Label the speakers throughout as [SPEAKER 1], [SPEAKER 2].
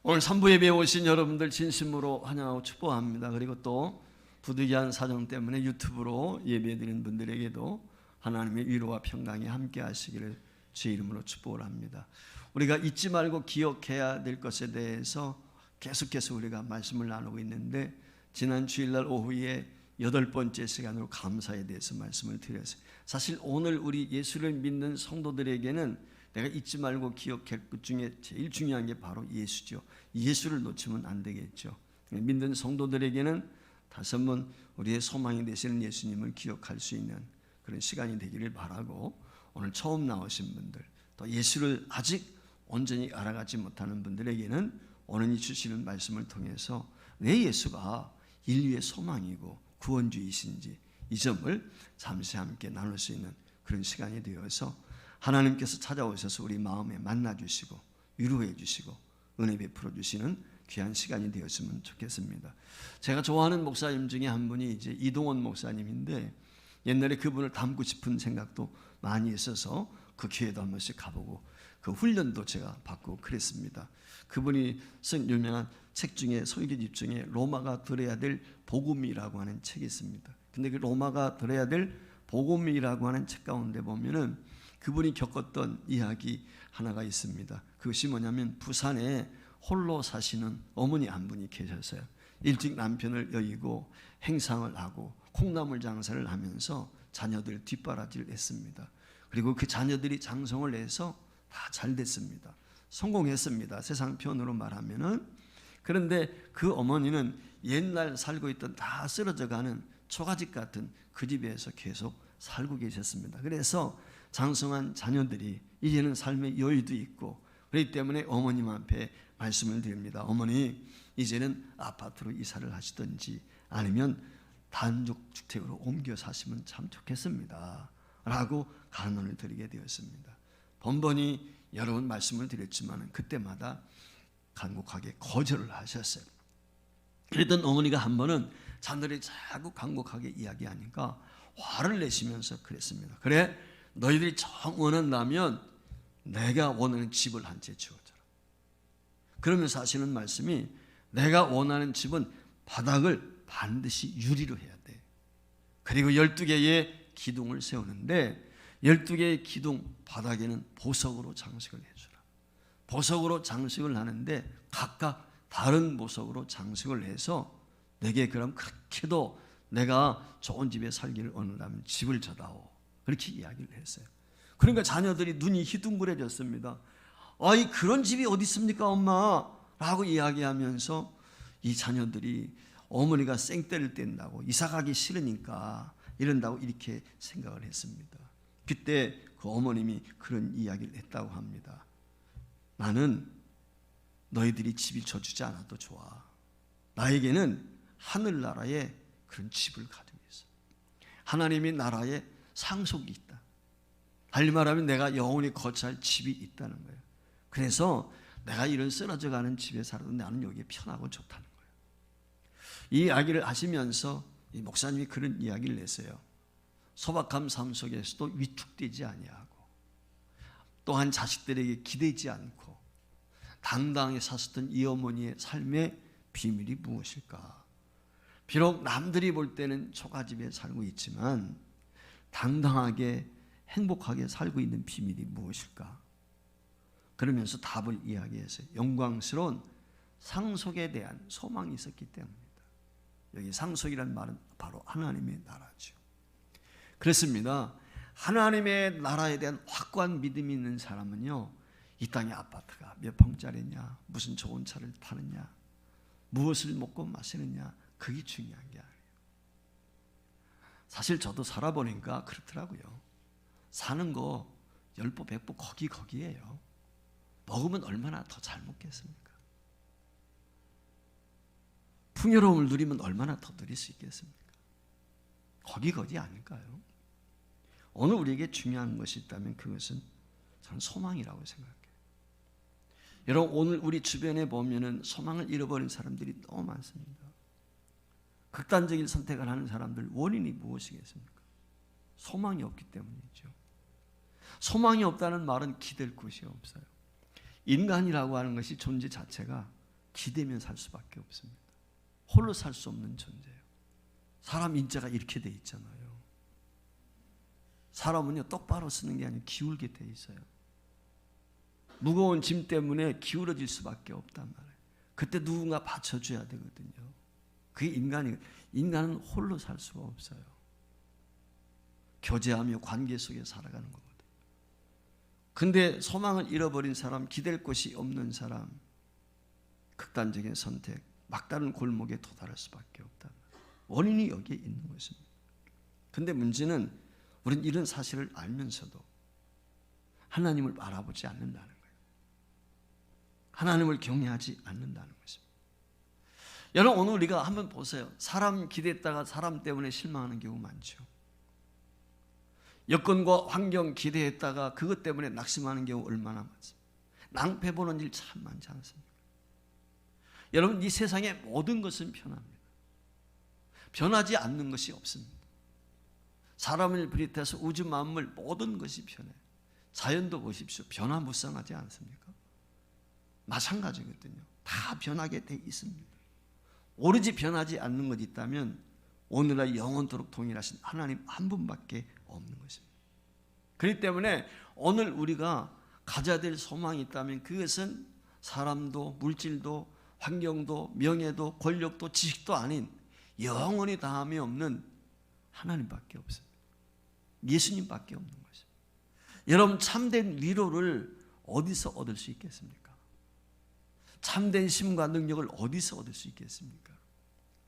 [SPEAKER 1] 오늘 3부 예배에 오신 여러분들 진심으로 환영하고 축복합니다. 그리고 또 부득이한 사정 때문에 유튜브로 예배드리는 분들에게도 하나님의 위로와 평강이 함께 하시기를 주의 이름으로 축복을 합니다. 우리가 잊지 말고 기억해야 될 것에 대해서 계속해서 우리가 말씀을 나누고 있는데, 지난 주일날 오후에 8번째 시간으로 감사에 대해서 말씀을 드렸어요. 사실 오늘 우리 예수를 믿는 성도들에게는 내가 잊지 말고 기억할 것 중에 제일 중요한 게 바로 예수죠. 예수를 놓치면 안 되겠죠. 믿는 성도들에게는 다시 한번 우리의 소망이 되시는 예수님을 기억할 수 있는 그런 시간이 되기를 바라고, 오늘 처음 나오신 분들, 또 예수를 아직 온전히 알아가지 못하는 분들에게는 오늘 주시는 말씀을 통해서 왜 예수가 인류의 소망이고 구원주이신지 이 점을 잠시 함께 나눌 수 있는 그런 시간이 되어서 하나님께서 찾아오셔서 우리 마음에 만나주시고 위로해 주시고 은혜 베풀어 주시는 귀한 시간이 되었으면 좋겠습니다. 제가 좋아하는 목사님 중에 한 분이 이제 이동원 목사님인데, 옛날에 그분을 닮고 싶은 생각도 많이 있어서 그 교회도 한 번씩 가보고 그 훈련도 제가 받고 그랬습니다. 그분이 쓴 유명한 책 중에, 설교집 중에 로마가 들어야 될 복음이라고 하는 책이 있습니다. 근데 그 로마가 들어야 될 복음이라고 하는 책 가운데 보면은 그분이 겪었던 이야기 하나가 있습니다. 그것이 뭐냐면, 부산에 홀로 사시는 어머니 한 분이 계셨어요. 일찍 남편을 여의고 행상을 하고 콩나물 장사를 하면서 자녀들 뒷바라지를 했습니다. 그리고 그 자녀들이 장성을 해서 다 잘 됐습니다. 성공했습니다. 세상 표현으로 말하면은. 그런데 그 어머니는 옛날 살고 있던 다 쓰러져가는 초가집 같은 그 집에서 계속 살고 계셨습니다. 그래서 장성한 자녀들이 이제는 삶의 여유도 있고, 그렇기 때문에 어머님 앞에 말씀을 드립니다. 어머니, 이제는 아파트로 이사를 하시든지 아니면 단독주택으로 옮겨 사시면 참 좋겠습니다 라고 간언을 드리게 되었습니다. 번번이 여러 번 말씀을 드렸지만 그때마다 간곡하게 거절을 하셨어요. 그랬던 어머니가 한 번은 자녀들이 자꾸 간곡하게 이야기하니까 화를 내시면서 그랬습니다. 그래, 너희들이 정 원한다면 내가 원하는 집을 한 채 주어줘라. 그러면서 하시는 말씀이, 내가 원하는 집은 바닥을 반드시 유리로 해야 돼. 그리고 12개의 기둥을 세우는데 12개의 기둥 바닥에는 보석으로 장식을 해주라. 보석으로 장식을 하는데 각각 다른 보석으로 장식을 해서 내게 그럼 그렇게도 내가 좋은 집에 살기를 원한다면 집을 줘다오. 그렇게 이야기를 했어요. 그러니까 자녀들이 눈이 희둥그레졌습니다. 아이, 그런 집이 어디 있습니까 엄마? 라고 이야기하면서 이 자녀들이 어머니가 생떼를 뗀다고, 이사가기 싫으니까 이런다고 이렇게 생각을 했습니다. 그때 그 어머님이 그런 이야기를 했다고 합니다. 나는 너희들이 집을 줘주지 않아도 좋아. 나에게는 하늘나라에 그런 집을 가지고 있어. 하나님의 나라에 상속이 있다. 달리 말하면 내가 영원히 거처할 집이 있다는 거예요. 그래서 내가 이런 쓰러져가는 집에 살아도 나는 여기에 편하고 좋다는 거예요. 이 이야기를 하시면서 이 목사님이 그런 이야기를 냈어요. 소박한 삶 속에서도 위축되지 아니하고, 또한 자식들에게 기대지 않고 당당하게 사셨던 이 어머니의 삶의 비밀이 무엇일까? 비록 남들이 볼 때는 초가집에 살고 있지만 당당하게 행복하게 살고 있는 비밀이 무엇일까? 그러면서 답을 이야기했어요. 영광스러운 상속에 대한 소망이 있었기 때문입니다. 여기 상속이라는 말은 바로 하나님의 나라죠. 그렇습니다. 하나님의 나라에 대한 확고한 믿음이 있는 사람은요, 이 땅의 아파트가 몇 평짜리냐, 무슨 좋은 차를 타느냐, 무엇을 먹고 마시느냐, 그게 중요한 게 아니에요. 사실 저도 살아보니까 그렇더라고요. 사는 거 10보 100보 거기에요. 먹으면 얼마나 더 잘 먹겠습니까? 풍요로움을 누리면 얼마나 더 누릴 수 있겠습니까? 거기 아닐까요? 오늘 우리에게 중요한 것이 있다면 그것은 저는 소망이라고 생각해요. 여러분, 오늘 우리 주변에 보면은 소망을 잃어버린 사람들이 너무 많습니다. 극단적인 선택을 하는 사람들, 원인이 무엇이겠습니까? 소망이 없기 때문이죠. 소망이 없다는 말은 기댈 곳이 없어요. 인간이라고 하는 것이 존재 자체가 기대면 살 수밖에 없습니다. 홀로 살 수 없는 존재예요. 사람 인자가 이렇게 돼 있잖아요. 사람은요 똑바로 쓰는 게 아니라 기울게 돼 있어요. 무거운 짐 때문에 기울어질 수밖에 없단 말이에요. 그때 누군가 받쳐줘야 되거든요. 그게 인간은 홀로 살 수가 없어요. 교제하며 관계 속에 살아가는 거거든요. 근데 소망을 잃어버린 사람, 기댈 곳이 없는 사람, 극단적인 선택, 막다른 골목에 도달할 수밖에 없다. 원인이 여기에 있는 것입니다. 근데 문제는 우리는 이런 사실을 알면서도 하나님을 바라보지 않는다는 거예요. 하나님을 경외하지 않는다는 것입니다. 여러분, 오늘 우리가 한번 보세요. 사람 기대했다가 사람 때문에 실망하는 경우 많죠. 여건과 환경 기대했다가 그것 때문에 낙심하는 경우 얼마나 많습니까? 낭패 보는 일 참 많지 않습니까? 여러분, 이 세상의 모든 것은 변합니다. 변하지 않는 것이 없습니다. 사람을 비롯해서 우주 만물 모든 것이 변해요. 자연도 보십시오. 변화무쌍하지 않습니까? 마찬가지거든요. 다 변하게 돼 있습니다. 오로지 변하지 않는 것 있다면 오늘날 영원토록 동일하신 하나님 한 분밖에 없는 것입니다. 그렇기 때문에 오늘 우리가 가져야 될 소망이 있다면 그것은 사람도 물질도 환경도 명예도 권력도 지식도 아닌 영원히 다함이 없는 하나님밖에 없습니다. 예수님밖에 없는 것입니다. 여러분, 참된 위로를 어디서 얻을 수 있겠습니까? 참된 힘과 능력을 어디서 얻을 수 있겠습니까?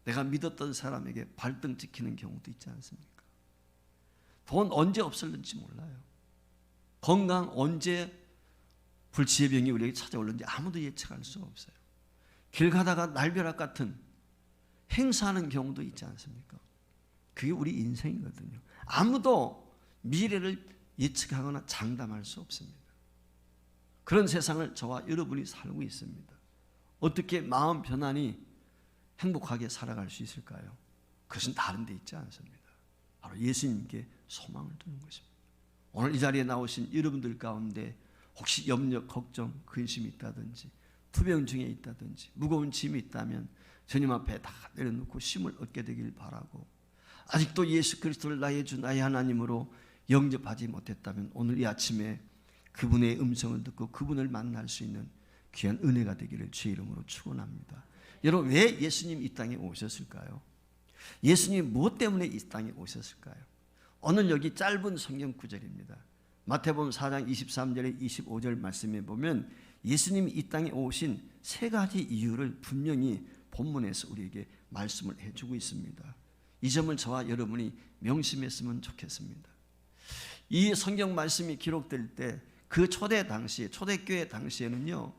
[SPEAKER 1] 내가 믿었던 사람에게 발등 찍히는 경우도 있지 않습니까? 돈 언제 없을는지 몰라요. 건강 언제 불치의 병이 우리에게 찾아올는지 아무도 예측할 수가 없어요. 길 가다가 날벼락 같은 행사하는 경우도 있지 않습니까? 그게 우리 인생이거든요. 아무도 미래를 예측하거나 장담할 수 없습니다. 그런 세상을 저와 여러분이 살고 있습니다. 어떻게 마음 편안히 행복하게 살아갈 수 있을까요? 그것은 다른 데 있지 않습니다. 바로 예수님께 소망을 두는 것입니다. 오늘 이 자리에 나오신 여러분들 가운데 혹시 염려, 걱정, 근심이 있다든지 투병 중에 있다든지 무거운 짐이 있다면 주님 앞에 다 내려놓고 쉼을 얻게 되길 바라고, 아직도 예수 그리스도를 나의 주 나의 하나님으로 영접하지 못했다면 오늘 이 아침에 그분의 음성을 듣고 그분을 만날 수 있는 귀한 은혜가 되기를 주의 이름으로 축원합니다. 여러분, 왜 예수님 이 땅에 오셨을까요? 예수님 무엇 때문에 이 땅에 오셨을까요? 오늘 여기 짧은 성경 구절입니다. 마태복음 4장 23절에 25절 말씀에 보면 예수님이 이 땅에 오신 세 가지 이유를 분명히 본문에서 우리에게 말씀을 해주고 있습니다. 이 점을 저와 여러분이 명심했으면 좋겠습니다. 이 성경 말씀이 기록될 때 그 초대교회 당시에는요,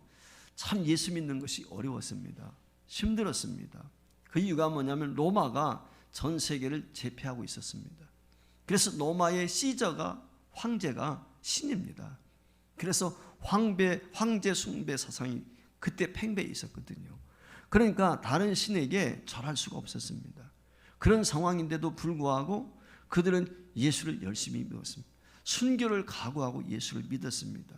[SPEAKER 1] 참 예수 믿는 것이 어려웠습니다. 힘들었습니다. 그 이유가 뭐냐면 로마가 전 세계를 제패하고 있었습니다. 그래서 로마의 시저가, 황제가 신입니다. 그래서 황제 숭배 사상이 그때 팽배해 있었거든요. 그러니까 다른 신에게 절할 수가 없었습니다. 그런 상황인데도 불구하고 그들은 예수를 열심히 믿었습니다. 순교를 각오하고 예수를 믿었습니다.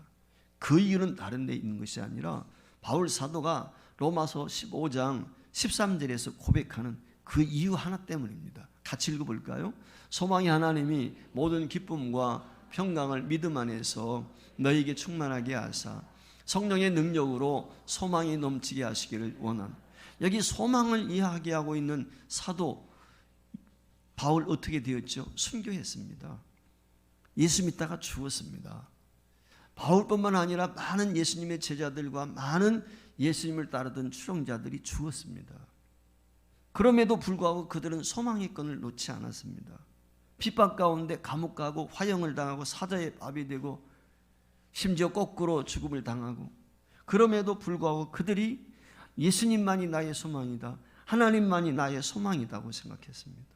[SPEAKER 1] 그 이유는 다른 데 있는 것이 아니라 바울 사도가 로마서 15장 13절에서 고백하는 그 이유 하나 때문입니다. 같이 읽어볼까요? 소망이 하나님이 모든 기쁨과 평강을 믿음 안에서 너희에게 충만하게 하사 성령의 능력으로 소망이 넘치게 하시기를 원함. 여기 소망을 이야기하고 있는 사도 바울 어떻게 되었죠? 순교했습니다. 예수 믿다가 죽었습니다. 바울뿐만 아니라 많은 예수님의 제자들과 많은 예수님을 따르던 추종자들이 죽었습니다. 그럼에도 불구하고 그들은 소망의 끈을 놓지 않았습니다. 핍박 가운데 감옥 가고 화형을 당하고 사자의 밥이 되고 심지어 거꾸로 죽음을 당하고, 그럼에도 불구하고 그들이 예수님만이 나의 소망이다, 하나님만이 나의 소망이다고 생각했습니다.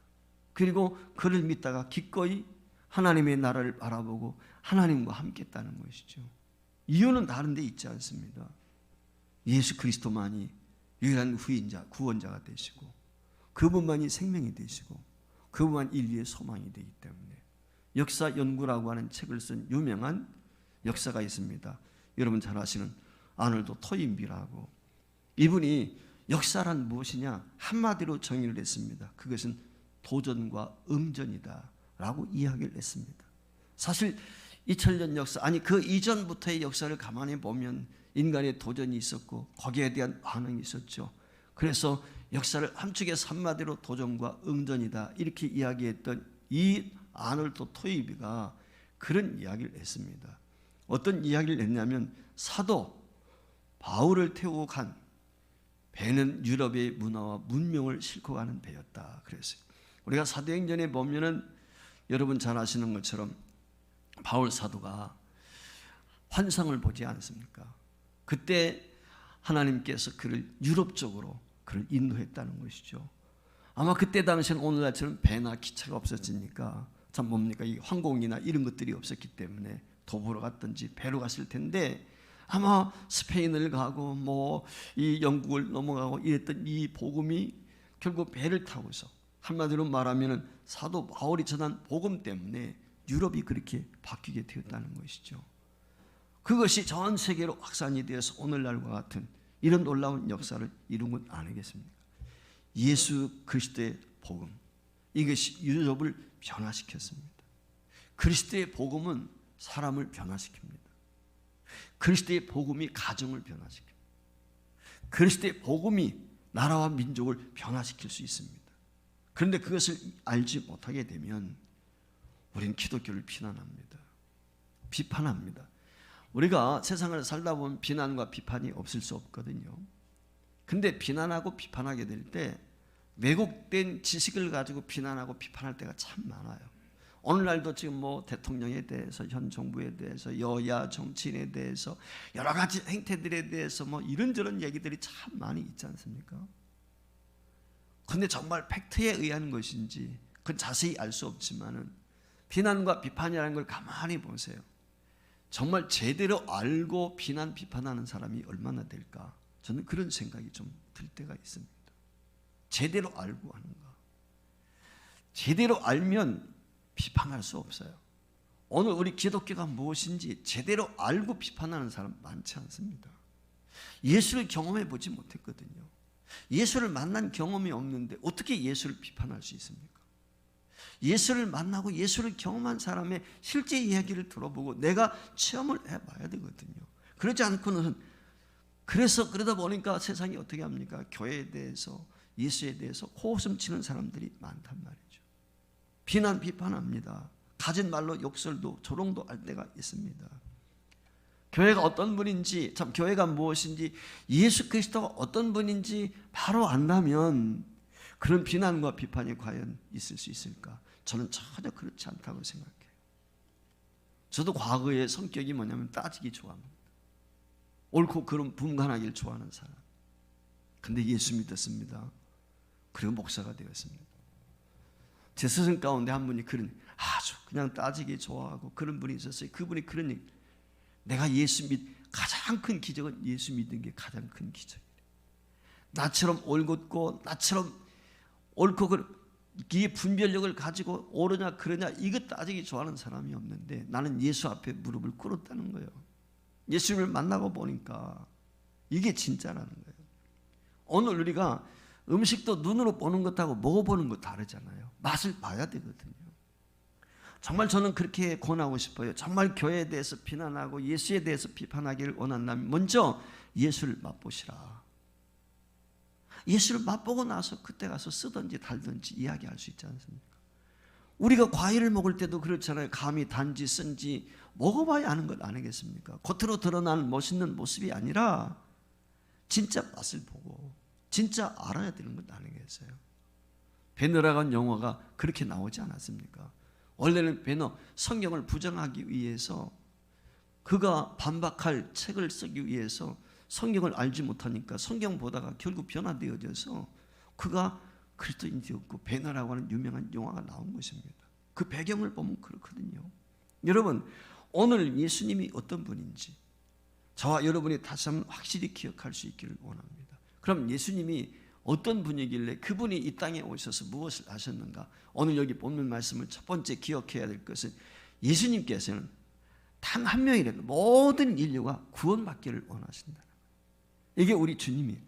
[SPEAKER 1] 그리고 그를 믿다가 기꺼이 하나님의 나라를 바라보고 하나님과 함께 했다는 것이죠. 이유는 다른 데 있지 않습니다. 예수 그리스도만이 유일한 후인자, 구원자가 되시고 그분만이 생명이 되시고 그분만 인류의 소망이 되기 때문에 역사 연구라고 하는 책을 쓴 유명한 역사가 있습니다. 여러분 잘 아시는 아놀드 토인비라고, 이분이 역사란 무엇이냐 한마디로 정의를 했습니다. 그것은 도전과 응전이다 라고 이야기를 했습니다. 사실 2000년 역사, 아니 그 이전부터의 역사를 가만히 보면 인간의 도전이 있었고 거기에 대한 반응이 있었죠. 그래서 역사를 한쪽에서 한마디로 도전과 응전이다 이렇게 이야기했던 이 아놀드 토인비가 그런 이야기를 했습니다. 어떤 이야기를 했냐면 사도 바울을 태우고 간 배는 유럽의 문화와 문명을 싣고 가는 배였다 그랬어요. 우리가 사도행전에 보면은 여러분 잘 아시는 것처럼 바울 사도가 환상을 보지 않습니까? 그때 하나님께서 그를 유럽 쪽으로 그를 인도했다는 것이죠. 아마 그때 당시는 오늘날처럼 배나 기차가 없었으니까 참 뭡니까 이 항공이나 이런 것들이 없었기 때문에 도보로 갔든지 배로 갔을 텐데 아마 스페인을 가고 뭐 이 영국을 넘어가고 이랬던 이 복음이 결국 배를 타고서 한마디로 말하면 사도 바울이 전한 복음 때문에 유럽이 그렇게 바뀌게 되었다는 것이죠. 그것이 전 세계로 확산이 되어서 오늘날과 같은 이런 놀라운 역사를 이룬 것 아니겠습니까? 예수 그리스도의 복음, 이것이 유럽을 변화시켰습니다. 그리스도의 복음은 사람을 변화시킵니다. 그리스도의 복음이 가정을 변화시킵니다. 그리스도의 복음이 나라와 민족을 변화시킬 수 있습니다. 그런데 그것을 알지 못하게 되면 우리는 기독교를 비난합니다. 비판합니다. 우리가 세상을 살다 보면 비난과 비판이 없을 수 없거든요. 근데 비난하고 비판하게 될 때 왜곡된 지식을 가지고 비난하고 비판할 때가 참 많아요. 오늘날도 지금 뭐 대통령에 대해서 현 정부에 대해서 여야 정치인에 대해서 여러 가지 행태들에 대해서 뭐 이런저런 얘기들이 참 많이 있지 않습니까? 그런데 정말 팩트에 의한 것인지 그건 자세히 알 수 없지만은 비난과 비판이라는 걸 가만히 보세요. 정말 제대로 알고 비난 비판하는 사람이 얼마나 될까? 저는 그런 생각이 좀 들 때가 있습니다. 제대로 알고 하는가? 제대로 알면 비판할 수 없어요. 오늘 우리 기독교가 무엇인지 제대로 알고 비판하는 사람 많지 않습니다. 예수를 경험해 보지 못했거든요. 예수를 만난 경험이 없는데 어떻게 예수를 비판할 수 있습니까? 예수를 만나고 예수를 경험한 사람의 실제 이야기를 들어보고 내가 체험을 해봐야 되거든요. 그러지 않고는 그러다 보니까 세상이 어떻게 합니까? 교회에 대해서 예수에 대해서 코웃음 치는 사람들이 많단 말이죠. 비난 비판합니다. 가진 말로 욕설도 조롱도 할 때가 있습니다. 교회가 어떤 분인지, 참 교회가 무엇인지, 예수 그리스도가 어떤 분인지 바로 안다면 그런 비난과 비판이 과연 있을 수 있을까? 저는 전혀 그렇지 않다고 생각해요. 저도 과거의 성격이 뭐냐면 따지기 좋아합니다. 옳고 그름 분간하기를 좋아하는 사람. 근데 예수 믿었습니다. 그리고 목사가 되었습니다. 제 스승 가운데 한 분이 그런 아주 그냥 따지기 좋아하고 그런 분이 있었어요. 그분이 그런 얘기, 내가 가장 큰 기적은 예수 믿는 게 가장 큰 기적이에요. 나처럼 올곧고 나처럼 옳고 이 분별력을 가지고 옳으냐 그러냐 이것 따지기 좋아하는 사람이 없는데 나는 예수 앞에 무릎을 꿇었다는 거예요. 예수님을 만나고 보니까 이게 진짜라는 거예요. 오늘 우리가 음식도 눈으로 보는 것하고 먹어보는 거 다르잖아요. 맛을 봐야 되거든요. 정말 저는 그렇게 권하고 싶어요. 정말 교회에 대해서 비난하고 예수에 대해서 비판하기를 원한다면 먼저 예수를 맛보시라. 예수를 맛보고 나서 그때 가서 쓰든지 달든지 이야기할 수 있지 않습니까? 우리가 과일을 먹을 때도 그렇잖아요. 감이 단지 쓴지 먹어봐야 하는 것 아니겠습니까? 겉으로 드러나는 멋있는 모습이 아니라 진짜 맛을 보고 진짜 알아야 되는 것 아니겠어요? 베너라는 영화가 그렇게 나오지 않았습니까? 원래는 베너 성경을 부정하기 위해서 그가 반박할 책을 쓰기 위해서 성경을 알지 못하니까 성경 보다가 결국 변화되어져서 그가 그리스도인이었고 베너라고 하는 유명한 영화가 나온 것입니다. 그 배경을 보면 그렇거든요. 여러분 오늘 예수님이 어떤 분인지 저와 여러분이 다시 한번 확실히 기억할 수 있기를 원합니다. 그럼 예수님이 어떤 분이길래 그분이 이 땅에 오셔서 무엇을 하셨는가? 오늘 여기 본문 말씀을 첫 번째 기억해야 될 것은 예수님께서는 단 한 명이라도 모든 인류가 구원받기를 원하신다. 이게 우리 주님이에요.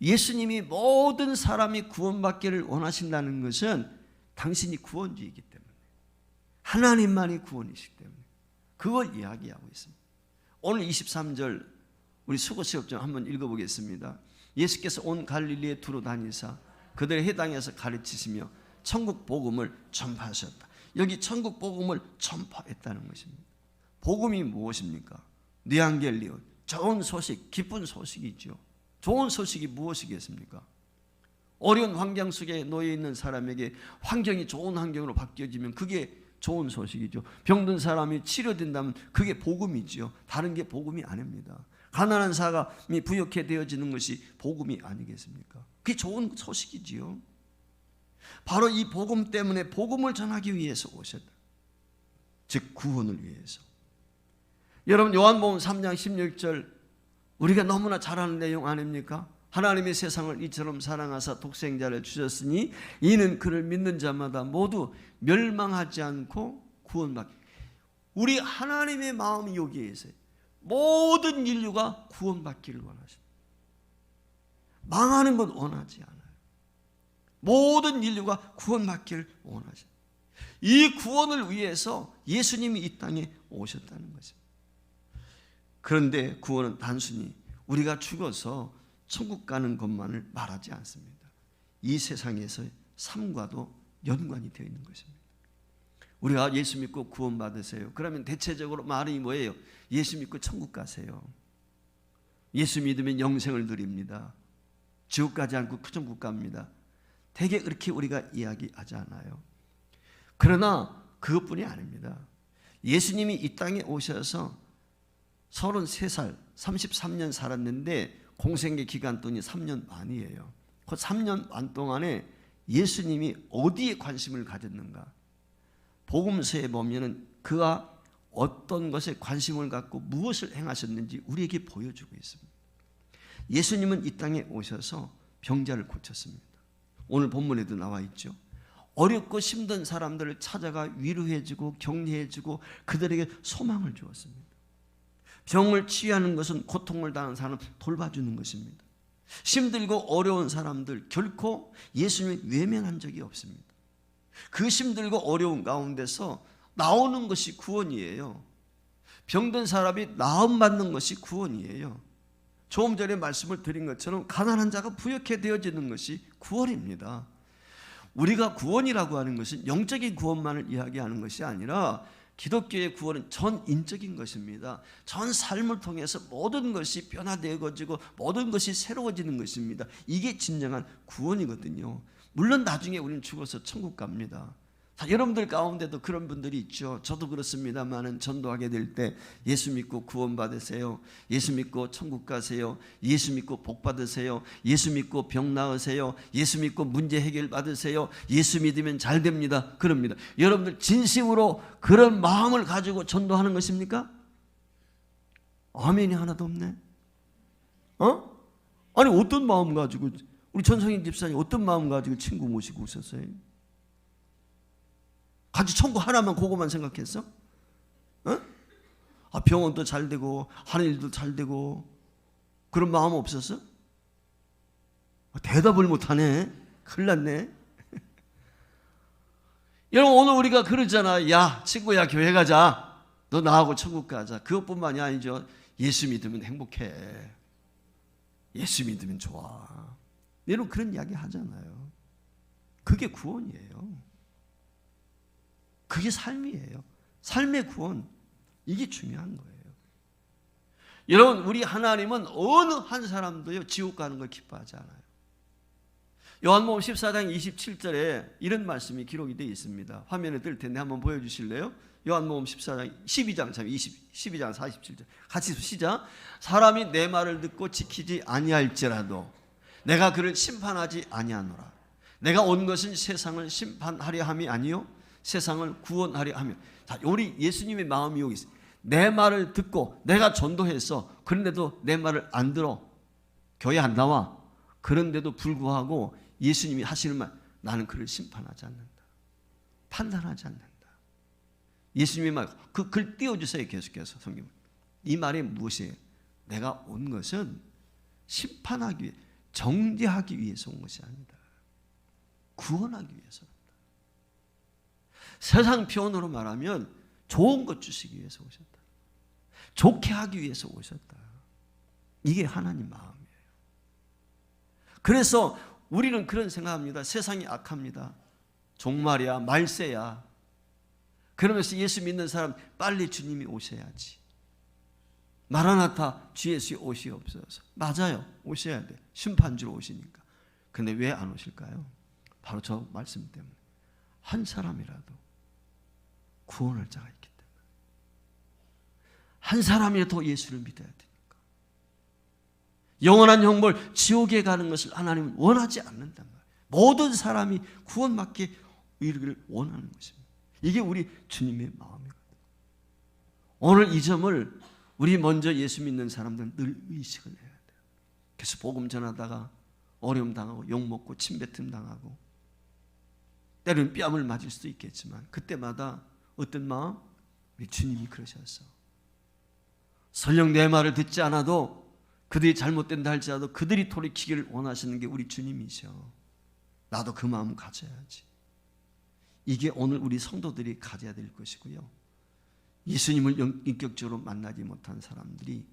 [SPEAKER 1] 예수님이 모든 사람이 구원받기를 원하신다는 것은 당신이 구원주이기 때문에, 하나님만이 구원이시기 때문에 그걸 이야기하고 있습니다. 오늘 23절 우리 수고시업 좀 한번 읽어보겠습니다. 예수께서 온 갈릴리에 두루 다니사 그들의 해당에서 가르치시며 천국 복음을 전파하셨다. 여기 천국 복음을 전파했다는 것입니다. 복음이 무엇입니까? 뉘앙겔리온, 좋은 소식, 기쁜 소식이죠. 좋은 소식이 무엇이겠습니까? 어려운 환경 속에 놓여 있는 사람에게 환경이 좋은 환경으로 바뀌어지면 그게 좋은 소식이죠. 병든 사람이 치료된다면 그게 복음이죠. 다른 게 복음이 아닙니다. 가난한 사람이 부유하게 되어지는 것이 복음이 아니겠습니까? 그게 좋은 소식이지요. 바로 이 복음 때문에 복음을 전하기 위해서 오셨다. 즉 구원을 위해서. 여러분 요한복음 3장 16절 우리가 너무나 잘 아는 내용 아닙니까? 하나님이 세상을 이처럼 사랑하사 독생자를 주셨으니 이는 그를 믿는 자마다 모두 멸망하지 않고 구원받기. 우리 하나님의 마음이 여기에 있어요. 모든 인류가 구원받기를 원하십니다. 망하는 건 원하지 않아요. 모든 인류가 구원받기를 원하십니다. 이 구원을 위해서 예수님이 이 땅에 오셨다는 것입니다. 그런데 구원은 단순히 우리가 죽어서 천국 가는 것만을 말하지 않습니다. 이 세상에서의 삶과도 연관이 되어 있는 것입니다. 우리가 예수 믿고 구원 받으세요. 그러면 대체적으로 말이 뭐예요? 예수 믿고 천국 가세요. 예수 믿으면 영생을 누립니다. 지옥 가지 않고 천국 갑니다. 되게 그렇게 우리가 이야기하지 않아요. 그러나 그것뿐이 아닙니다. 예수님이 이 땅에 오셔서 33살, 33년 살았는데 공생의 기간 동안이 3년 반이에요. 그 3년 반 동안에 예수님이 어디에 관심을 가졌는가? 복음서에 보면은 그가 어떤 것에 관심을 갖고 무엇을 행하셨는지 우리에게 보여주고 있습니다. 예수님은 이 땅에 오셔서 병자를 고쳤습니다. 오늘 본문에도 나와 있죠. 어렵고 힘든 사람들을 찾아가 위로해주고 격려해주고 그들에게 소망을 주었습니다. 병을 치유하는 것은 고통을 당하는 사람을 돌봐주는 것입니다. 힘들고 어려운 사람들 결코 예수님을 외면한 적이 없습니다. 그 힘들고 어려운 가운데서 나오는 것이 구원이에요. 병든 사람이 나음받는 것이 구원이에요. 조금 전에 말씀을 드린 것처럼 가난한 자가 부유하게 되어지는 것이 구원입니다. 우리가 구원이라고 하는 것은 영적인 구원만을 이야기하는 것이 아니라 기독교의 구원은 전인적인 것입니다. 전 삶을 통해서 모든 것이 변화되어지고 모든 것이 새로워지는 것입니다. 이게 진정한 구원이거든요. 물론 나중에 우리는 죽어서 천국 갑니다. 자, 여러분들 가운데도 그런 분들이 있죠. 저도 그렇습니다만은 전도하게 될 때 예수 믿고 구원 받으세요. 예수 믿고 천국 가세요. 예수 믿고 복 받으세요. 예수 믿고 병 나으세요. 예수 믿고 문제 해결 받으세요. 예수 믿으면 잘 됩니다. 그럽니다. 여러분들 진심으로 그런 마음을 가지고 전도하는 것입니까? 아멘이 하나도 없네. 아니 어떤 마음 가지고 우리 전성인 집사님 어떤 마음 가지고 친구 모시고 오셨어요? 같이 천국 하나만 그거만 생각했어? 병원도 잘 되고 하는 일도 잘 되고 그런 마음 없었어? 대답을 못하네. 큰일 났네. 여러분 오늘 우리가 그러잖아. 야 친구야 교회 가자. 너 나하고 천국 가자. 그것뿐만이 아니죠. 예수 믿으면 행복해. 예수 믿으면 좋아. 여러분 그런 이야기 하잖아요. 그게 구원이에요. 그게 삶이에요. 삶의 구원. 이게 중요한 거예요. 여러분 우리 하나님은 어느 한 사람도요 지옥 가는 걸 기뻐하지 않아요. 요한복음 14장 27절에 이런 말씀이 기록이 되어 있습니다. 화면에 뜰 텐데 한번 보여주실래요? 요한복음 12장 47절 같이 시작. 사람이 내 말을 듣고 지키지 아니할지라도 내가 그를 심판하지 아니하노라. 내가 온 것은 세상을 심판하려 함이 아니요 세상을 구원하려 하며. 자, 우리 예수님의 마음이 여기 있어요. 내 말을 듣고 내가 전도했어. 그런데도 내 말을 안 들어. 교회 안 나와. 그런데도 불구하고 예수님이 하시는 말, 나는 그를 심판하지 않는다. 판단하지 않는다. 예수님의 말, 그 글 띄워주세요. 계속해서 성경. 이 말이 무엇이에요? 내가 온 것은 심판하기 위해, 정죄하기 위해서 온 것이 아니다. 구원하기 위해서 온다. 세상 표현으로 말하면 좋은 것 주시기 위해서 오셨다. 좋게 하기 위해서 오셨다. 이게 하나님 마음이에요. 그래서 우리는 그런 생각합니다. 세상이 악합니다. 종말이야, 말세야. 그러면서 예수 믿는 사람 빨리 주님이 오셔야지. 마라나타 주 예수의 오시옵소서. 맞아요. 오셔야 돼. 심판주로 오시니까. 근데 왜 안 오실까요? 바로 저 말씀 때문에. 한 사람이라도 구원할 자가 있기 때문에. 한 사람이라도 예수를 믿어야 되니까. 영원한 형벌 지옥에 가는 것을 하나님은 원하지 않는단 말이에요. 모든 사람이 구원받게 이르기를 원하는 것입니다. 이게 우리 주님의 마음이거든요. 오늘 이 점을 우리 먼저 예수 믿는 사람들은 늘 의식을 해야 돼요. 그래서 복음 전하다가 어려움 당하고 욕먹고 침뱉음 당하고 때로는 뺨을 맞을 수도 있겠지만 그때마다 어떤 마음? 우리 주님이 그러셨어. 설령 내 말을 듣지 않아도 그들이 잘못된다 할지라도 그들이 돌이키기를 원하시는 게 우리 주님이셔. 나도 그 마음 가져야지. 이게 오늘 우리 성도들이 가져야 될 것이고요. 예수님을 인격적으로 만나지 못한 사람들이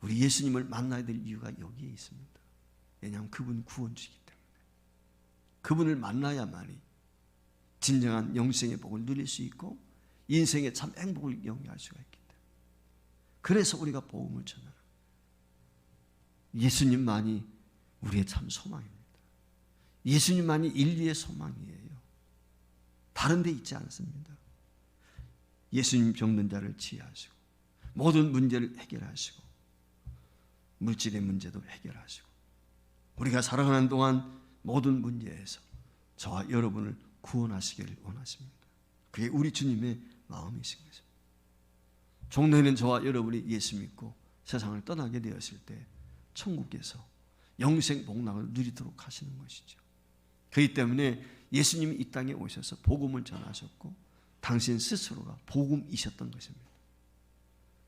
[SPEAKER 1] 우리 예수님을 만나야 될 이유가 여기에 있습니다. 왜냐하면 그분이 구원주시기 때문에. 그분을 만나야만이 진정한 영생의 복을 누릴 수 있고 인생의 참 행복을 영위할 수가 있기 때문에. 그래서 우리가 복음을 전하는 예수님만이 우리의 참 소망입니다. 예수님만이 인류의 소망이에요. 다른 데 있지 않습니다. 예수님 병든 자를 치유하시고 모든 문제를 해결하시고 물질의 문제도 해결하시고 우리가 살아가는 동안 모든 문제에서 저와 여러분을 구원하시기를 원하십니다. 그게 우리 주님의 마음이신 것입니다. 종래에는 저와 여러분이 예수 믿고 세상을 떠나게 되었을 때 천국에서 영생 복락을 누리도록 하시는 것이죠. 그렇기 때문에 예수님이 이 땅에 오셔서 복음을 전하셨고 당신 스스로가 복음이셨던 것입니다.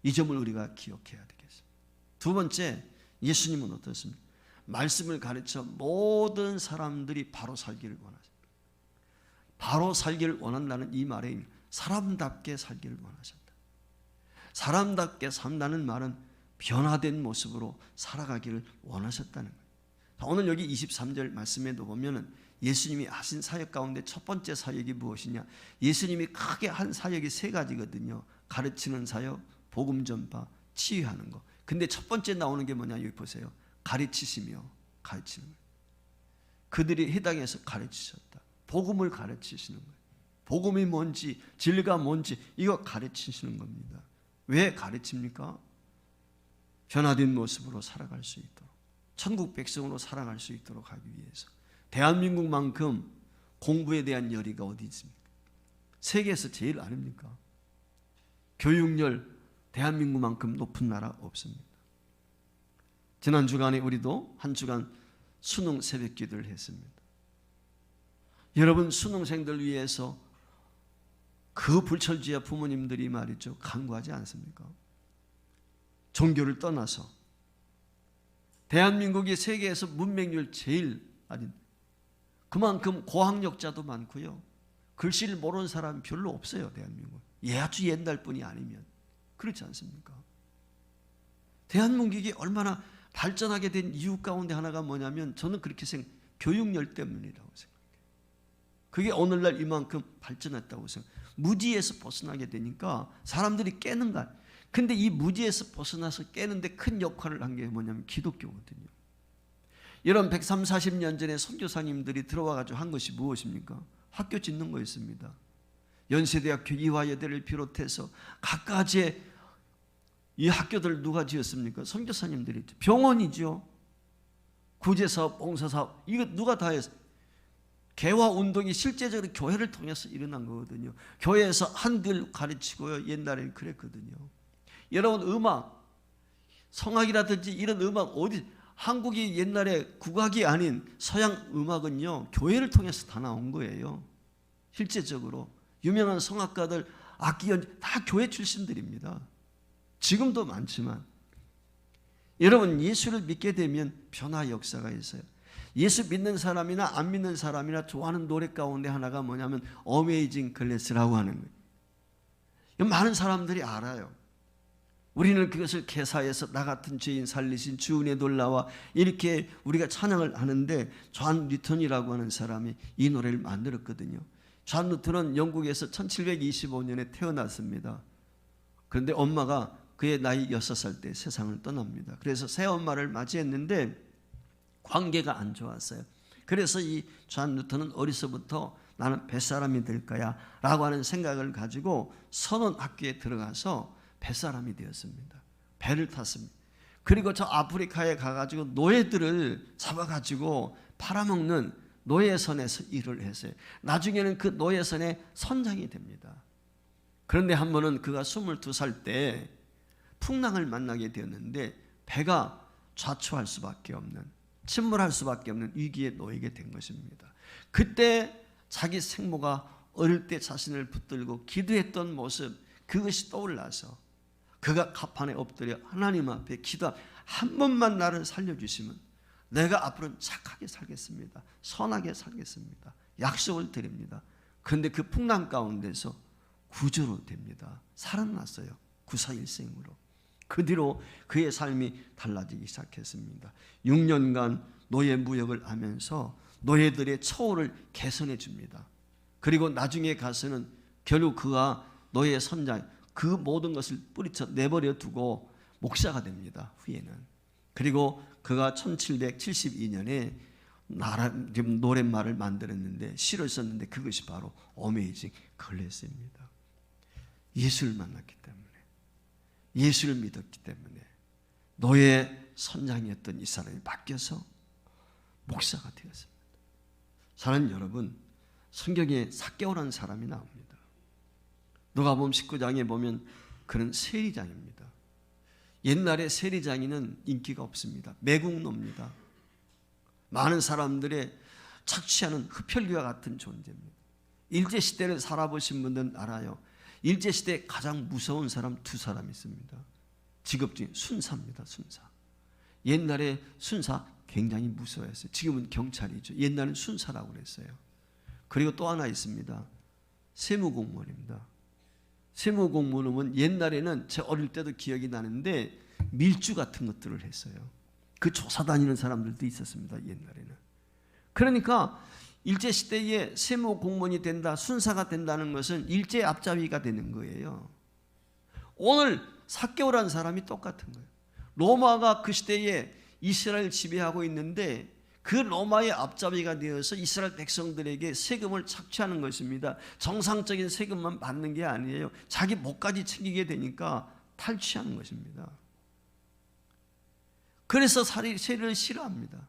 [SPEAKER 1] 이 점을 우리가 기억해야 되겠습니다. 두 번째, 예수님은 어떻습니까? 말씀을 가르쳐 모든 사람들이 바로 살기를 원하십니다. 바로 살기를 원한다는 이 말에 사람답게 살기를 원하셨다. 사람답게 산다는 말은 변화된 모습으로 살아가기를 원하셨다는 거예요. 오늘 여기 23절 말씀에도 보면은 예수님이 하신 사역 가운데 첫 번째 사역이 무엇이냐? 예수님이 크게 한 사역이 세 가지거든요. 가르치는 사역, 복음 전파, 치유하는 거. 근데 첫 번째 나오는 게 뭐냐? 여기 보세요. 가르치시며 가르치는 거예요. 그들이 해당해서 가르치셨다. 복음을 가르치시는 거예요. 복음이 뭔지, 진리가 뭔지 이거 가르치시는 겁니다. 왜 가르칩니까? 변화된 모습으로 살아갈 수 있도록, 천국 백성으로 살아갈 수 있도록 하기 위해서. 대한민국만큼 공부에 대한 열의가 어디 있습니까? 세계에서 제일 아닙니까? 교육열 대한민국만큼 높은 나라 없습니다. 지난 주간에 우리도 한 주간 수능 새벽 기도를 했습니다. 여러분 수능생들 위해서 그 불철주야 부모님들이 말이죠 간구하지 않습니까? 종교를 떠나서 대한민국이 세계에서 문맹률 제일 아닌 그만큼 고학력자도 많고요. 글씨를 모르는 사람이 별로 없어요. 대한민국. 아주 옛날 뿐이 아니면. 그렇지 않습니까? 대한민국이 얼마나 발전하게 된 이유 가운데 하나가 뭐냐면 저는 그렇게 교육열 때문이라고 생각해요. 그게 오늘날 이만큼 발전했다고 생각해요. 무지에서 벗어나게 되니까 사람들이 깨는 거야. 근데 이 무지에서 벗어나서 깨는데 큰 역할을 한 게 뭐냐면 기독교거든요. 이런 130, 40년 전에 선교사님들이 들어와가지고 한 것이 무엇입니까? 학교 짓는 거였습니다. 연세대학교, 이화여대를 비롯해서 각가지의 이 학교들 누가 지었습니까? 선교사님들이. 병원이죠. 구제사업, 봉사사업 이거 누가 다 했어요? 개화운동이 실제적으로 교회를 통해서 일어난 거거든요. 교회에서 한글 가르치고요. 옛날에는 그랬거든요. 여러분 음악, 성악이라든지 이런 음악 어디 한국이 옛날에 국악이 아닌 서양 음악은요. 교회를 통해서 다 나온 거예요. 실제적으로 유명한 성악가들, 악기연 다 교회 출신들입니다. 지금도 많지만 여러분 예수를 믿게 되면 변화 역사가 있어요. 예수 믿는 사람이나 안 믿는 사람이나 좋아하는 노래 가운데 하나가 뭐냐면 어메이징 글래스라고 하는 거예요. 많은 사람들이 알아요. 우리는 그것을 개사해서 나 같은 죄인 살리신 주은혜 놀라와 이렇게 우리가 찬양을 하는데, 존 뉴턴이라고 하는 사람이 이 노래를 만들었거든요. 존 뉴턴은 영국에서 1725년에 태어났습니다. 그런데 엄마가 그의 나이 6살 때 세상을 떠납니다. 그래서 새엄마를 맞이했는데 관계가 안 좋았어요. 그래서 이 존 뉴턴은 어려서부터 나는 뱃사람이 될 거야 라고 하는 생각을 가지고 선원학교에 들어가서 뱃사람이 되었습니다. 배를 탔습니다. 그리고 저 아프리카에 가가지고 노예들을 잡아가지고 팔아먹는 노예선에서 일을 했어요. 나중에는 그 노예선의 선장이 됩니다. 그런데 한 번은 그가 22살 때 풍랑을 만나게 되었는데 배가 좌초할 수밖에 없는, 침몰할 수밖에 없는 위기에 놓이게 된 것입니다. 그때 자기 생모가 어릴 때 자신을 붙들고 기도했던 모습, 그것이 떠올라서 그가 갑판에 엎드려 하나님 앞에 기도하며 한 번만 나를 살려주시면 내가 앞으로는 착하게 살겠습니다. 선하게 살겠습니다. 약속을 드립니다. 그런데 그 풍랑 가운데서 구조로 됩니다. 살아났어요. 구사일생으로. 그 뒤로 그의 삶이 달라지기 시작했습니다. 6년간 노예 무역을 하면서 노예들의 처우를 개선해 줍니다. 그리고 나중에 가서는 결국 그가 노예 선장, 그 모든 것을 뿌리쳐 내버려 두고 목사가 됩니다. 후에는. 그리고 그가 1772년에 노랫말을 만들었는데, 시를 썼는데 그것이 바로 어메이징 글래스입니다. 예수를 만났기 때문에, 예수를 믿었기 때문에 노예 선장이었던 이 사람이 바뀌어서 목사가 되었습니다. 사랑하는 여러분, 성경에 삭개오라는 사람이 나옵니다. 누가복음 19장에 보면 그는 세리장입니다. 옛날에 세리장이는 인기가 없습니다. 매국노입니다. 많은 사람들의 착취하는 흡혈귀와 같은 존재입니다. 일제시대를 살아보신 분들은 알아요. 일제시대에 가장 무서운 사람 두 사람이 있습니다. 직업 중에 순사입니다. 순사. 옛날에 순사 굉장히 무서워했어요. 지금은 경찰이죠. 옛날엔 순사라고 그랬어요. 그리고 또 하나 있습니다. 세무공무원입니다. 세무공무원은 옛날에는 제 어릴 때도 기억이 나는데 밀주 같은 것들을 했어요. 그 조사 다니는 사람들도 있었습니다. 옛날에는. 그러니까 일제시대에 세무공무원이 된다, 순사가 된다는 것은 일제 앞잡이가 되는 거예요. 오늘 삭개오라는 사람이 똑같은 거예요. 로마가 그 시대에 이스라엘 지배하고 있는데 그 로마의 앞잡이가 되어서 이스라엘 백성들에게 세금을 착취하는 것입니다. 정상적인 세금만 받는 게 아니에요. 자기 목까지 챙기게 되니까 탈취하는 것입니다. 그래서 세리를 싫어합니다.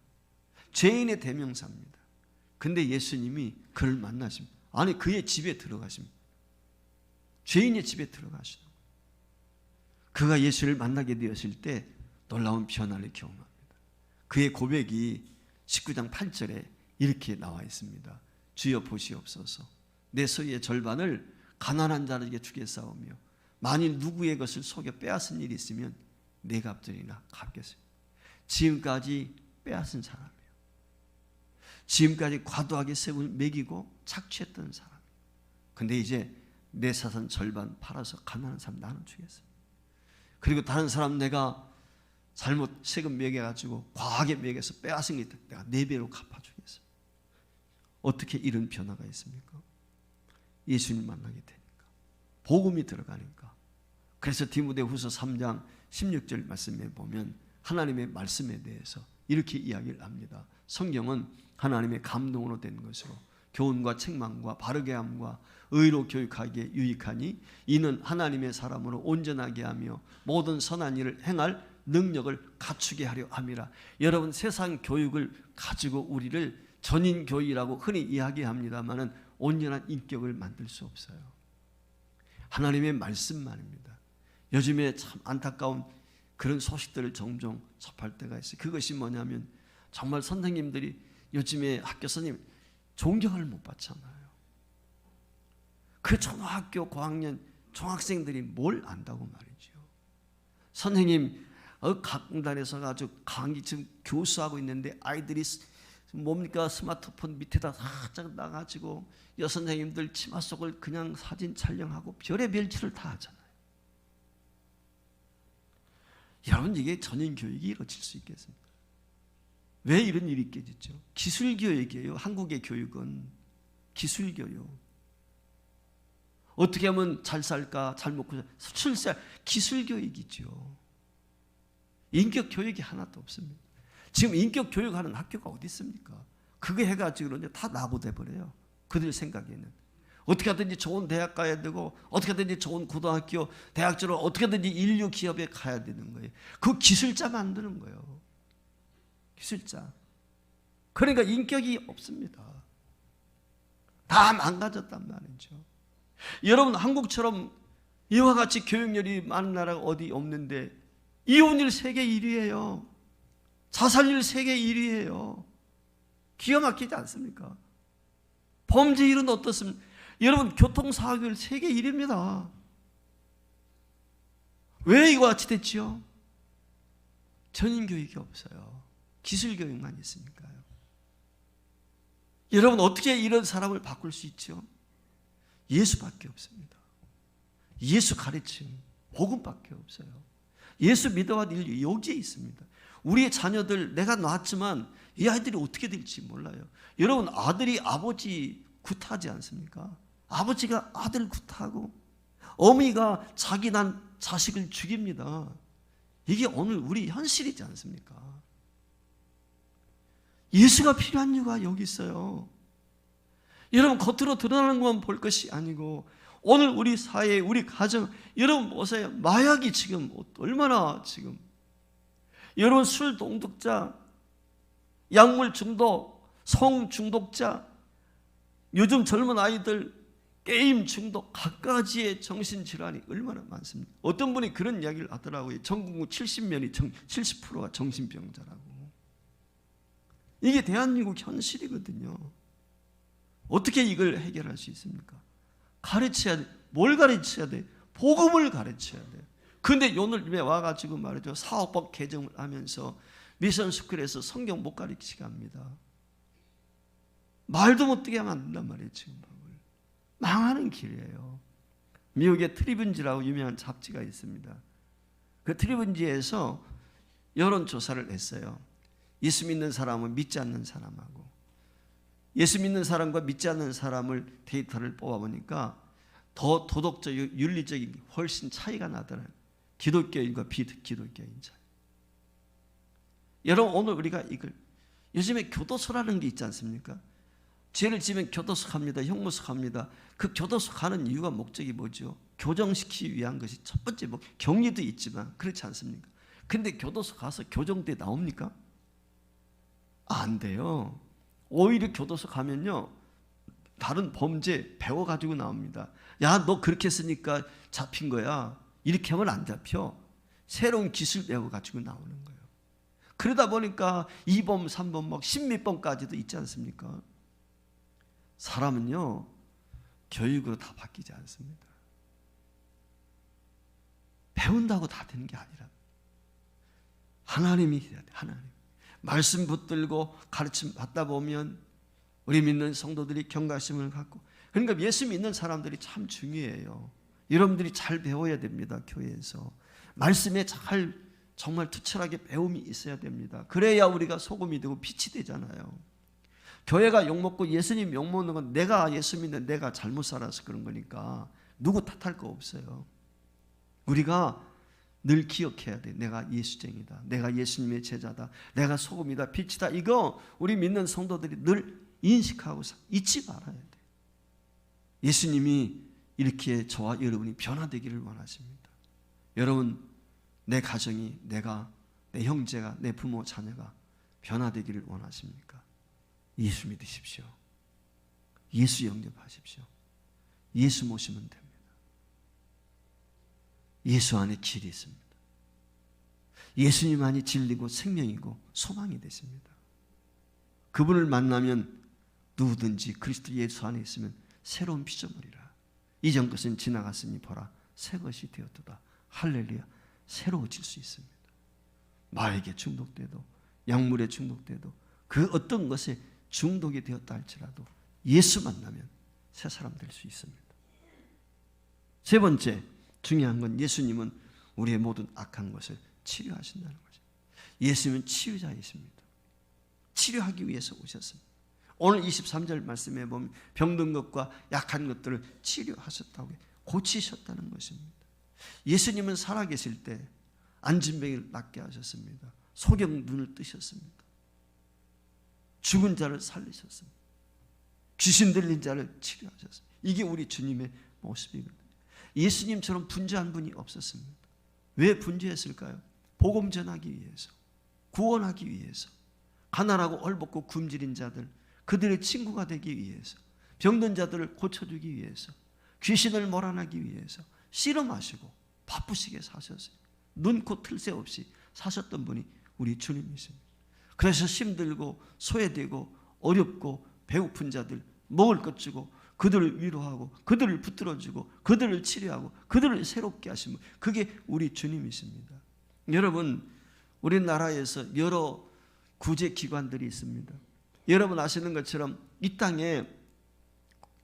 [SPEAKER 1] 죄인의 대명사입니다. 근데 예수님이 그를 만나십니다. 아니, 그의 집에 들어가십니다. 죄인의 집에 들어가시는 거예요. 그가 예수를 만나게 되었을 때 놀라운 변화를 경험합니다. 그의 고백이 19장 8절에 이렇게 나와 있습니다. 주여 보시옵소서. 내 소유의 절반을 가난한 자에게 주겠사오며 만일 누구의 것을 속여 빼앗은 일이 있으면 내 값들이나 갚겠습니다. 지금까지 빼앗은 사람이에요. 지금까지 과도하게 세금을 매기고 착취했던 사람이에요. 근데 이제 내 사산 절반 팔아서 가난한 사람 나눠주겠습니다. 그리고 다른 사람 내가 잘못 세금 매겨가지고 과하게 매겨서 빼앗은 게 있다. 내가 4배로 갚아주겠어. 어떻게 이런 변화가 있습니까? 예수님 만나게 되니까. 복음이 들어가니까. 그래서 디모데후서 3장 16절 말씀에 보면 하나님의 말씀에 대해서 이렇게 이야기를 합니다. 성경은 하나님의 감동으로 된 것으로 교훈과 책망과 바르게 함과 의로 교육하기에 유익하니 이는 하나님의 사람으로 온전하게 하며 모든 선한 일을 행할 능력을 갖추게 하려 함이라. 여러분, 세상 교육을 가지고 우리를 전인교육이라고 흔히 이야기합니다마는 온전한 인격을 만들 수 없어요. 하나님의 말씀만입니다. 요즘에 참 안타까운 그런 소식들을 종종 접할 때가 있어요. 그것이 뭐냐면 정말 선생님들이 요즘에 학교 선생님 존경을 못 받잖아요. 그 초등학교 고학년 중학생들이 뭘 안다고 말이죠. 선생님 강단에서 아주 강의 지금 교수하고 있는데 아이들이 뭡니까? 스마트폰 밑에다 살짝 놔가지고 여선생님들 치마 속을 그냥 사진 촬영하고 별의별 짓을 다 하잖아요. 여러분, 이게 전인교육이 이루어질 수 있겠습니까? 왜 이런 일이 있겠죠? 기술교육이에요. 한국의 교육은 기술교육. 어떻게 하면 잘 살까, 잘 먹고 출세, 기술교육이죠. 인격교육이 하나도 없습니다. 지금 인격교육하는 학교가 어디 있습니까? 그거 해가지고 다 낙오돼 버려요. 그들 생각에는. 어떻게 하든지 좋은 대학 가야 되고, 어떻게 하든지 좋은 고등학교, 대학교로 어떻게 하든지 인류 기업에 가야 되는 거예요. 그 기술자 만드는 거예요. 기술자. 그러니까 인격이 없습니다. 다 망가졌단 말이죠. 여러분, 한국처럼 이와 같이 교육열이 많은 나라가 어디 없는데 이혼율 세계 1위예요. 자살률 세계 1위예요. 기가 막히지 않습니까? 범죄율은 어떻습니까? 여러분, 교통사고율 세계 1위입니다. 왜 이와 같이 됐지요? 전인교육이 없어요. 기술교육만 있으니까요. 여러분, 어떻게 이런 사람을 바꿀 수 있죠? 예수밖에 없습니다. 예수 가르침, 복음밖에 없어요. 예수 믿어야 될 인류 여기에 있습니다. 우리의 자녀들, 내가 낳았지만 이 아이들이 어떻게 될지 몰라요. 여러분, 아들이 아버지 굿하지 않습니까? 아버지가 아들 굿하고 어미가 자기 난 자식을 죽입니다. 이게 오늘 우리 현실이지 않습니까? 예수가 필요한 이유가 여기 있어요. 여러분, 겉으로 드러나는 것만 볼 것이 아니고 오늘 우리 사회, 우리 가정, 여러분 보세요. 마약이 지금 얼마나 지금, 여러분 술 중독자, 약물 중독, 성 중독자, 요즘 젊은 아이들 게임 중독, 갖가지의 정신질환이 얼마나 많습니까? 어떤 분이 그런 이야기를 하더라고요. 전국 70%가 정신병자라고. 이게 대한민국 현실이거든요. 어떻게 이걸 해결할 수 있습니까? 가르쳐야 돼. 뭘 가르쳐야 돼? 복음을 가르쳐야 돼. 근데 오늘 와가지고 말이죠. 사업법 개정을 하면서 미션스쿨에서 성경 못 가르치게 합니다. 말도 못 되게 하면 안 된단 말이에요. 지금 망하는 길이에요. 미국의 트리븐지라고 유명한 잡지가 있습니다. 그 트리븐지에서 여론조사를 했어요. 예수 믿는 사람은 믿지 않는 사람하고, 예수 믿는 사람과 믿지 않는 사람을 데이터를 뽑아보니까 더 도덕적, 윤리적인 훨씬 차이가 나더라고요. 기독교인과 비기독교인 차이. 여러분, 오늘 우리가 이걸, 요즘에 교도소라는 게 있지 않습니까? 죄를 지면 교도소 갑니다. 형무소 갑니다. 그 교도소 가는 이유가, 목적이 뭐죠? 교정시키기 위한 것이 첫 번째, 격리도 있지만 그렇지 않습니까? 근데 교도소 가서 교정대 나옵니까? 안 돼요. 오히려 교도소 가면요, 다른 범죄 배워가지고 나옵니다. 야, 너 그렇게 했으니까 잡힌 거야. 이렇게 하면 안 잡혀. 새로운 기술 배워가지고 나오는 거예요. 그러다 보니까 2범, 3범, 막 10몇 범까지도 있지 않습니까? 사람은요, 교육으로 다 바뀌지 않습니다. 배운다고 다 되는 게 아니라 하나님이 해야 돼. 하나님. 말씀 붙들고 가르침 받다 보면 우리 믿는 성도들이 경각심을 갖고, 그러니까 예수 믿는 사람들이 참 중요해요. 여러분들이 잘 배워야 됩니다. 교회에서 말씀에 잘 정말 투철하게 배움이 있어야 됩니다. 그래야 우리가 소금이 되고 빛이 되잖아요. 교회가 욕먹고 예수님 욕먹는 건 내가 예수 믿는 내가 잘못 살아서 그런 거니까 누구 탓할 거 없어요. 우리가 늘 기억해야 돼. 내가 예수쟁이다. 내가 예수님의 제자다. 내가 소금이다. 빛이다. 이거 우리 믿는 성도들이 늘 인식하고 잊지 말아야 돼. 예수님이 이렇게 저와 여러분이 변화되기를 원하십니다. 여러분, 내 가정이, 내가, 내 형제가, 내 부모, 자녀가 변화되기를 원하십니까? 예수 믿으십시오. 예수 영접하십시오. 예수 모시면 됩니다. 예수 안에 길이 있습니다. 예수님 안이 진리고 생명이고 소망이 되십니다. 그분을 만나면 누구든지 그리스도 예수 안에 있으면 새로운 피조물이라. 이전 것은 지나갔으니 보라, 새 것이 되었도다. 할렐루야. 새로워질 수 있습니다. 마약에 중독돼도, 약물에 중독돼도, 그 어떤 것에 중독이 되었다 할지라도 예수 만나면 새 사람 될 수 있습니다. 세 번째 중요한 건 예수님은 우리의 모든 악한 것을 치료하신다는 거죠. 예수님은 치유자이십니다. 치료하기 위해서 오셨습니다. 오늘 23절 말씀에 보면 병든 것과 약한 것들을 치료하셨다고 고치셨다는 것입니다. 예수님은 살아계실 때 안진병을 낫게 하셨습니다. 소경 눈을 뜨셨습니다. 죽은 자를 살리셨습니다. 귀신 들린 자를 치료하셨습니다. 이게 우리 주님의 모습이거든요. 예수님처럼 분주한 분이 없었습니다. 왜 분주했을까요? 복음 전하기 위해서, 구원하기 위해서, 가난하고 헐벗고 굶주린 자들, 그들의 친구가 되기 위해서, 병든 자들을 고쳐주기 위해서, 귀신을 몰아내기 위해서 씨름하시고 바쁘시게 사셨어요. 눈, 코, 틀새 없이 사셨던 분이 우리 주님이십니다. 그래서 힘들고 소외되고 어렵고 배고픈 자들 먹을 것 주고 그들을 위로하고 그들을 붙들어주고 그들을 치료하고 그들을 새롭게 하시는 분, 그게 우리 주님이십니다. 여러분, 우리나라에서 여러 구제기관들이 있습니다. 여러분 아시는 것처럼 이 땅에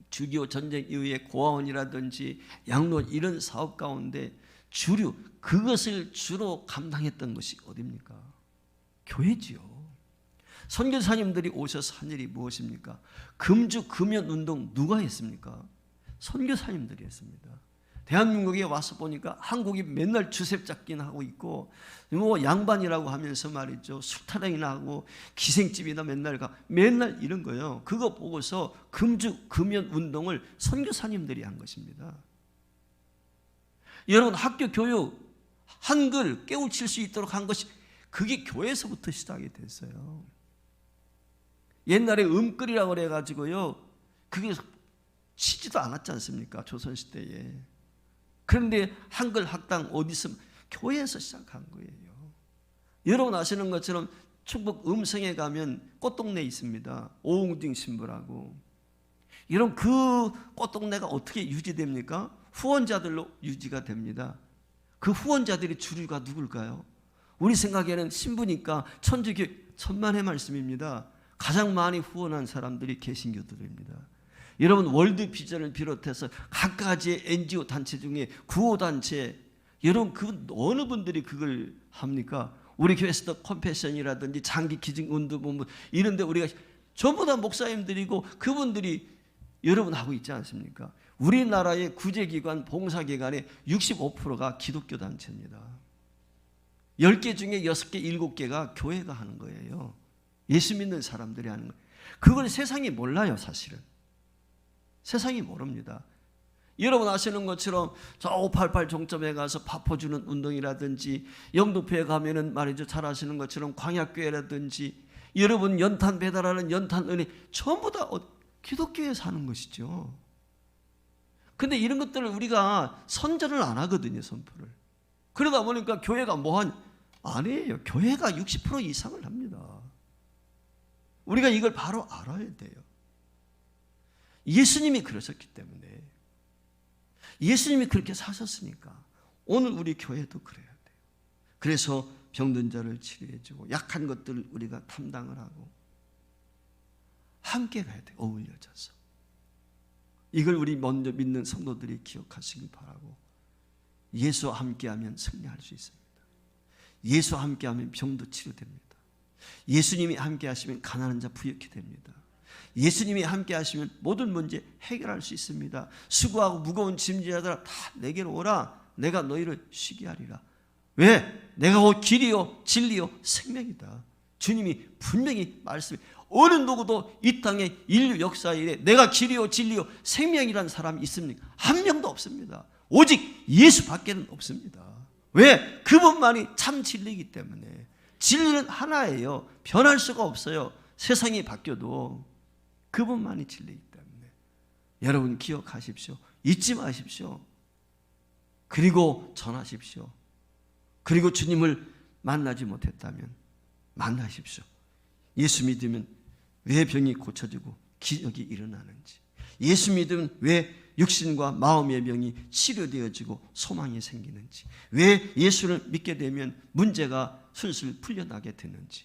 [SPEAKER 1] 6.25 전쟁 이후에 고아원이라든지 양로원 이런 사업 가운데 주류, 그것을 주로 감당했던 것이 어디입니까? 교회지요. 선교사님들이 오셔서 한 일이 무엇입니까? 금주 금연 운동 누가 했습니까? 선교사님들이 했습니다. 대한민국에 와서 보니까 한국이 맨날 주셉 잡기나 하고 있고 뭐 양반이라고 하면서 말이죠, 술타령이나 하고 기생집이나 맨날 이런 거예요. 그거 보고서 금주 금연 운동을 선교사님들이 한 것입니다. 여러분, 학교 교육 한글 깨우칠 수 있도록 한 것이 그게 교회에서부터 시작이 됐어요. 옛날에 음글이라고 그래가지고요, 그게 치지도 않았지 않습니까? 조선시대에. 그런데 한글 학당 어디서? 교회에서 시작한 거예요. 여러분 아시는 것처럼 충북 음성에 가면 꽃동네 있습니다. 오웅딩 신부라고. 여러분, 그 꽃동네가 어떻게 유지됩니까? 후원자들로 유지가 됩니다. 그 후원자들이 주류가 누굴까요? 우리 생각에는 신부니까 천주교 천만의 말씀입니다. 가장 많이 후원한 사람들이 개신교들입니다. 여러분, 월드비전을 비롯해서 각가지의 NGO 단체 중에 구호단체, 여러분 그 어느 분들이 그걸 합니까? 우리 교회에서도 컴패션이라든지 장기기증운동본부 이런 데 우리가 전부 다 목사님들이고 그분들이 여러분 하고 있지 않습니까? 우리나라의 구제기관, 봉사기관의 65%가 기독교 단체입니다. 10개 중에 6개, 7개가 교회가 하는 거예요. 예수 믿는 사람들이 하는 거예요. 그걸 세상이 몰라요, 사실은. 세상이 모릅니다. 여러분 아시는 것처럼 저 588 종점에 가서 파포 주는 운동이라든지, 영도표에 가면은 말이죠, 잘 아시는 것처럼 광약교회라든지, 여러분 연탄 배달하는 연탄 은혜, 전부 다 기독교에서 하는 것이죠. 근데 이런 것들을 우리가 선전을 안 하거든요, 선포를. 그러다 보니까 교회가 아니에요. 교회가 60% 이상을 합니다. 우리가 이걸 바로 알아야 돼요. 예수님이 그러셨기 때문에, 예수님이 그렇게 사셨으니까 오늘 우리 교회도 그래야 돼요. 그래서 병든 자를 치료해주고 약한 것들을 우리가 담당을 하고 함께 가야 돼요. 어울려져서. 이걸 우리 먼저 믿는 성도들이 기억하시길 바라고, 예수와 함께하면 승리할 수 있습니다. 예수와 함께하면 병도 치료됩니다. 예수님이 함께하시면 가난한 자 부유케 됩니다. 예수님이 함께하시면 모든 문제 해결할 수 있습니다. 수고하고 무거운 짐지자들아 다 내게로 오라. 내가 너희를 쉬게 하리라. 왜? 내가 곧 길이요 진리요 생명이다. 주님이 분명히 말씀해. 어느 누구도 이 땅의 인류 역사 이래 내가 길이요 진리요 생명이라는 사람이 있습니까? 한 명도 없습니다. 오직 예수 밖에는 없습니다. 왜? 그분만이 참 진리이기 때문에. 진리는 하나예요. 변할 수가 없어요. 세상이 바뀌어도 그분만이 진리이기 때문에. 여러분 기억하십시오. 잊지 마십시오. 그리고 전하십시오. 그리고 주님을 만나지 못했다면 만나십시오. 예수 믿으면 왜 병이 고쳐지고 기적이 일어나는지, 예수 믿으면 왜 육신과 마음의 병이 치료되어지고 소망이 생기는지, 왜 예수를 믿게 되면 문제가 술술 풀려나게 되는지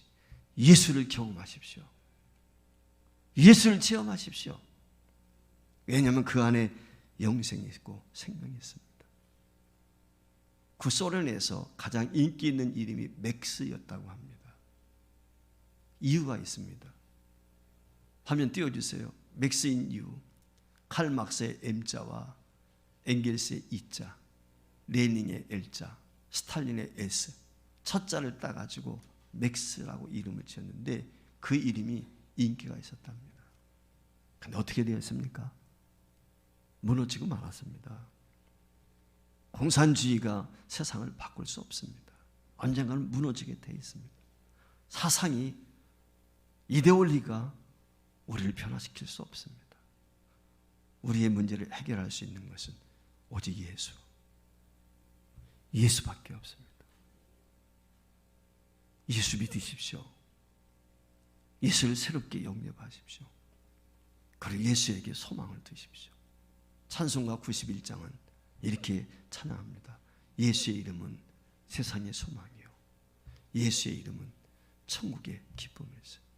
[SPEAKER 1] 예수를 경험하십시오. 예수를 체험하십시오. 왜냐하면 그 안에 영생이 있고 생명이 있습니다. 구소련에서 가장 인기 있는 이름이 맥스였다고 합니다. 이유가 있습니다. 화면 띄워주세요. 맥스인 이유. 칼 막스의 M자와 엥겔스의 E자, 레닌의 L자, 스탈린의 S, 첫 자를 따가지고 맥스라고 이름을 지었는데 그 이름이 인기가 있었답니다. 근데 어떻게 되었습니까? 무너지고 말았습니다. 공산주의가 세상을 바꿀 수 없습니다. 언젠가는 무너지게 되어 있습니다. 사상이, 이데올리가 우리를 변화시킬 수 없습니다. 우리의 문제를 해결할 수 있는 것은 오직 예수밖에 없습니다. 예수 믿으십시오. 예수를 새롭게 영접하십시오. 그리고 예수에게 소망을 두십시오. 찬송가 91장은 이렇게 찬양합니다. 예수의 이름은 세상의 소망이요, 예수의 이름은 천국의 기쁨이었어요.